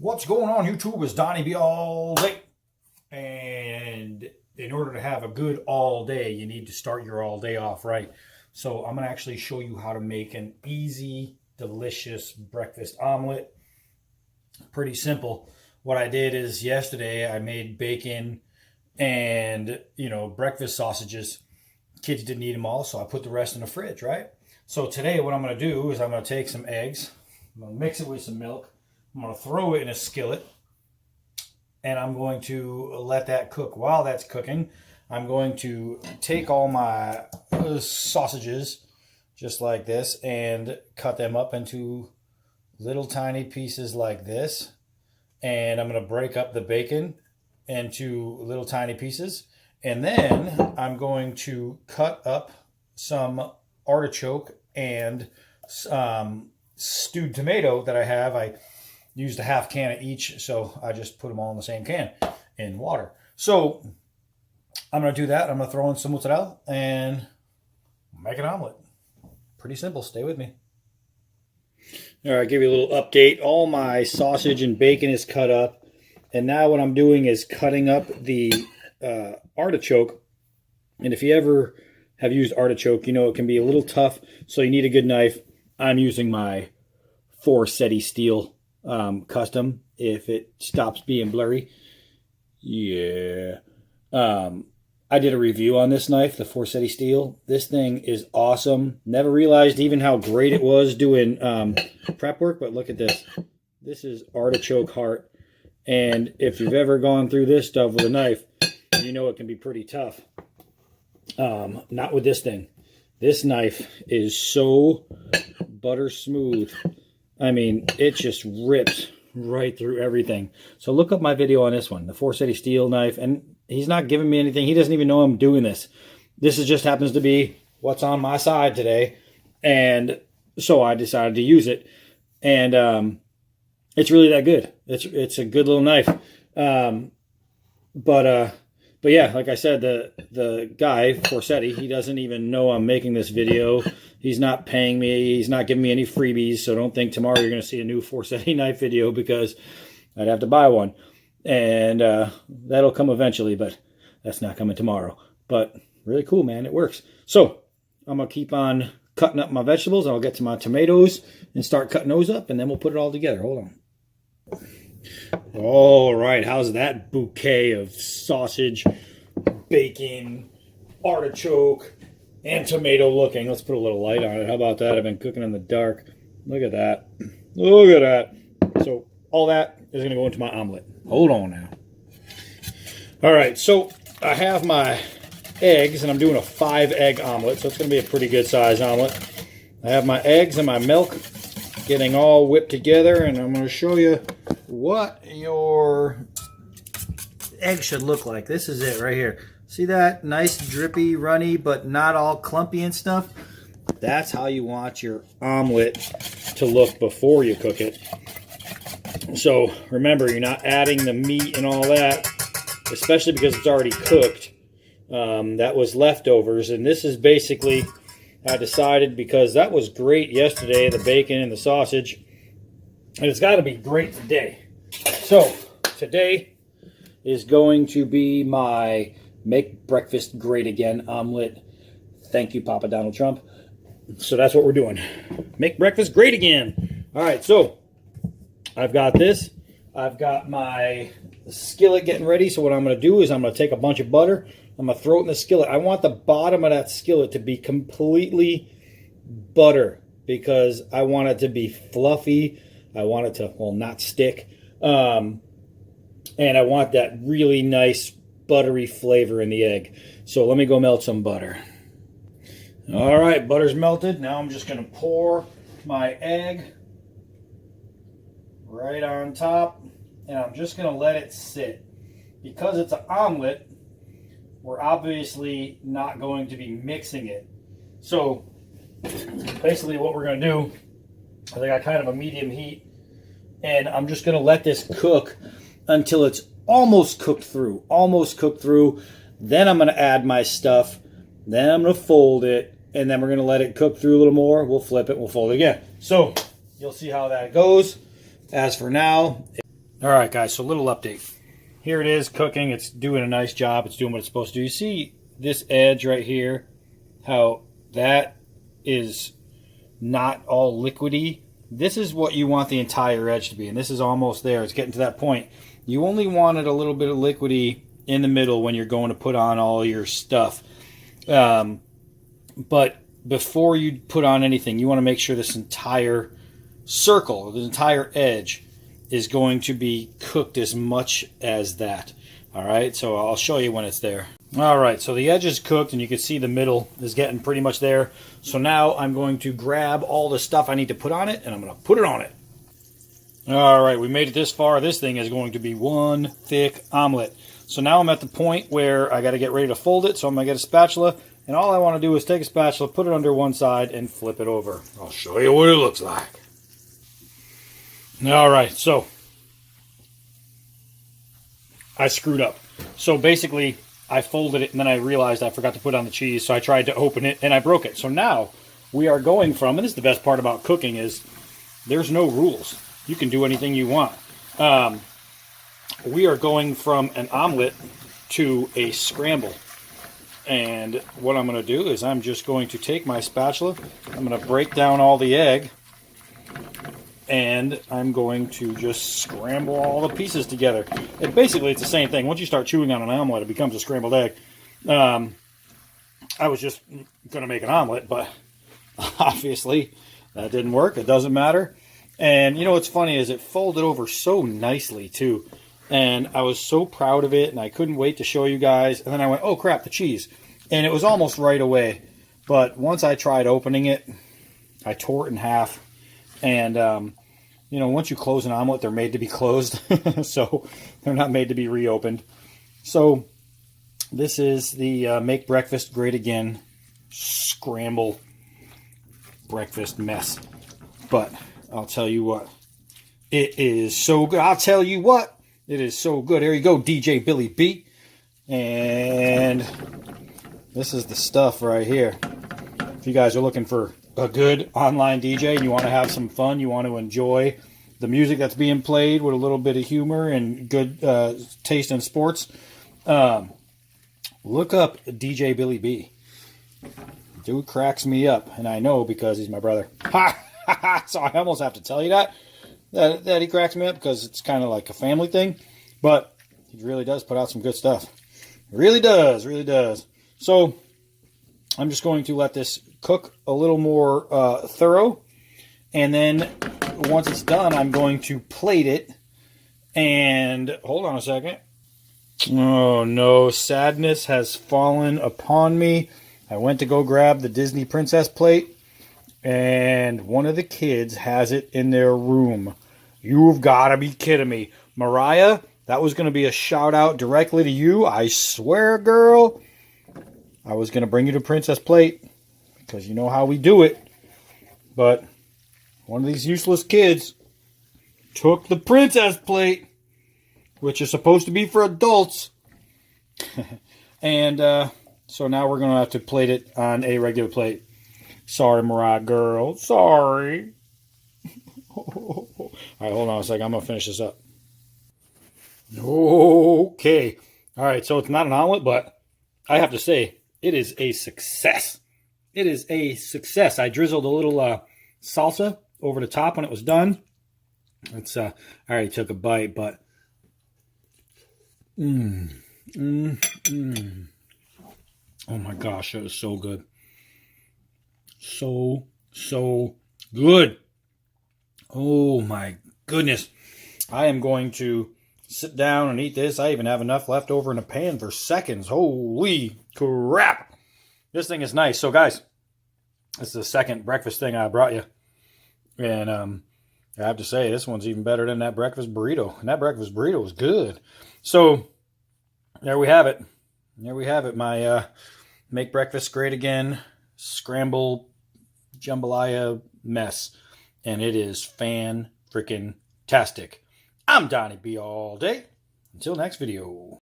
What's going on YouTube? Is Donnie B all day. And in order to have a good all day, you need to start your all day off right. So I'm going to actually show you how to make an easy, delicious breakfast omelet. Pretty simple. What I did is yesterday I made bacon and, breakfast sausages. Kids didn't eat them all, so I put the rest in the fridge, right? So today what I'm going to do is I'm going to take some eggs. I'm going to mix it with some milk. I'm going to throw it in a skillet, and I'm going to let that cook. While that's cooking, I'm going to take all my sausages, just like this, and cut them up into little tiny pieces like this. And I'm going to break up the bacon into little tiny pieces. And then I'm going to cut up some artichoke and stewed tomato that I have. I used a half can of each, so I just put them all in the same can in water. So I'm going to do that. I'm going to throw in some mozzarella and make an omelet. Pretty simple. Stay with me. All right, give you a little update. All my sausage and bacon is cut up. And now what I'm doing is cutting up the artichoke. And if you ever have used artichoke, you know it can be a little tough, so you need a good knife. I'm using my Forsetti steel custom if it stops being blurry. Yeah. I did a review on this knife, the Forsetti steel. This thing is awesome. Never realized even how great it was doing prep work, but look at this. This is artichoke heart. And if you've ever gone through this stuff with a knife, you know it can be pretty tough. Not with this thing. This knife is so butter smooth. I mean, it just rips right through everything. So look up my video on this one, the Forsetti steel knife. And he's not giving me anything. He doesn't even know I'm doing this. This just happens to be what's on my side today. And so I decided to use it. And it's really that good. It's a good little knife. But yeah, like I said, the guy, Forsetti, he doesn't even know I'm making this video. He's not paying me. He's not giving me any freebies. So don't think tomorrow you're going to see a new Forsetti knife video, because I'd have to buy one. And that'll come eventually, but that's not coming tomorrow. But really cool, man. It works. So I'm going to keep on cutting up my vegetables. And I'll get to my tomatoes and start cutting those up, and then we'll put it all together. Hold on. All right, how's that bouquet of sausage, bacon, artichoke, and tomato looking? Let's put a little light on it. How about that? I've been cooking in the dark. Look at that. Look at that. So all that is going to go into my omelet. Hold on now. All right, so I have my eggs, and I'm doing a 5-egg omelet, so it's going to be a pretty good size omelet. I have my eggs and my milk getting all whipped together, and I'm going to show you what your egg should look like. This is it right here. See that? Nice drippy, runny, but not all clumpy and stuff. That's how you want your omelet to look before you cook it. So remember, you're not adding the meat and all that, especially because it's already cooked. That was leftovers, and this is basically, I decided, because that was great yesterday, the bacon and the sausage, and it's got to be great today. So today is going to be my Make Breakfast Great Again omelet. Thank you, Papa Donald Trump. So that's what we're doing. Make breakfast great again. All right, so I've got this. I've got my skillet getting ready. So what I'm going to do is I'm going to take a bunch of butter. I'm going to throw it in the skillet. I want the bottom of that skillet to be completely butter, because I want it to be fluffy. I want it to, well, not stick. And I want that really nice buttery flavor in the egg. So let me go melt some butter. All right, butter's melted. Now I'm just going to pour my egg right on top, and I'm just going to let it sit. Because it's an omelet, we're obviously not going to be mixing it. So basically what we're going to do is I got kind of a medium heat, and I'm just going to let this cook until it's almost cooked through. Then I'm going to add my stuff. Then I'm going to fold it, and then we're going to let it cook through a little more. We'll flip it, we'll fold it again. So you'll see how that goes. As for now, All right, guys, so a little update. Here it is cooking. It's doing a nice job. It's doing what it's supposed to do. You see this edge right here, how that is not all liquidy? This is what you want the entire edge to be, and this is almost there. It's getting to that point. You only wanted a little bit of liquidy in the middle when you're going to put on all your stuff. But before you put on anything, you want to make sure this entire circle, this entire edge, is going to be cooked as much as that. All right, so I'll show you when it's there. All right, so the edge is cooked, and you can see the middle is getting pretty much there. So now I'm going to grab all the stuff I need to put on it, and I'm going to put it on it. All right, we made it this far. This thing is going to be one thick omelet. So now I'm at the point where I got to get ready to fold it, so I'm going to get a spatula, and all I want to do is take a spatula, put it under one side, and flip it over. I'll show you what it looks like. All right, so I screwed up. So basically, I folded it, and then I realized I forgot to put on the cheese, so I tried to open it, and I broke it. So now we are going from, and this is the best part about cooking, is there's no rules. You can do anything you want. We are going from an omelet to a scramble. And what I'm going to do is I'm just going to take my spatula, I'm going to break down all the egg, and I'm going to just scramble all the pieces together. And basically, it's the same thing. Once you start chewing on an omelet, it becomes a scrambled egg. I was just going to make an omelet, but obviously that didn't work. It doesn't matter. And you know what's funny is it folded over so nicely, too. And I was so proud of it, and I couldn't wait to show you guys. And then I went, oh, crap, the cheese. And it was almost right away. But once I tried opening it, I tore it in half. And, you know, once you close an omelet, they're made to be closed. So they're not made to be reopened. So this is the Make Breakfast Great Again scramble breakfast mess. But I'll tell you what, it is so good. I'll tell you what, it is so good. Here you go, DJ Billy B. And this is the stuff right here. If you guys are looking for a good online DJ and you want to have some fun, you want to enjoy the music that's being played with a little bit of humor and good taste in sports, look up DJ Billy B. Dude cracks me up, and I know because he's my brother. So I almost have to tell you that he cracks me up because it's kind of like a family thing, but he really does put out some good stuff. Really does, really does. So I'm just going to let this cook a little more thorough, and then once it's done, I'm going to plate it. And hold on a second. Oh no, sadness has fallen upon me. I went to go grab the Disney Princess plate, and one of the kids has it in their room. You've got to be kidding me. Mariah, that was going to be a shout out directly to you. I swear, girl. I was going to bring you the Princess plate because you know how we do it. But one of these useless kids took the Princess plate, which is supposed to be for adults. And so now we're going to have to plate it on a regular plate. Sorry, Mariah girl. Sorry. All right, hold on a second. I'm going to finish this up. Okay. All right, so it's not an omelet, but I have to say, it is a success. It is a success. I drizzled a little salsa over the top when it was done. It's I already took a bite, but oh my gosh, that was so good. So good. Oh my goodness. I am going to sit down and eat this. I even have enough left over in the pan for seconds. Holy crap. This thing is nice. So guys, this is the second breakfast thing I brought you. And I have to say, this one's even better than that breakfast burrito. And that breakfast burrito was good. So there we have it. There we have it. My Make Breakfast Great Again scramble jambalaya mess. And it is fan-freaking-tastic. I'm Donnie B all day. Until next video.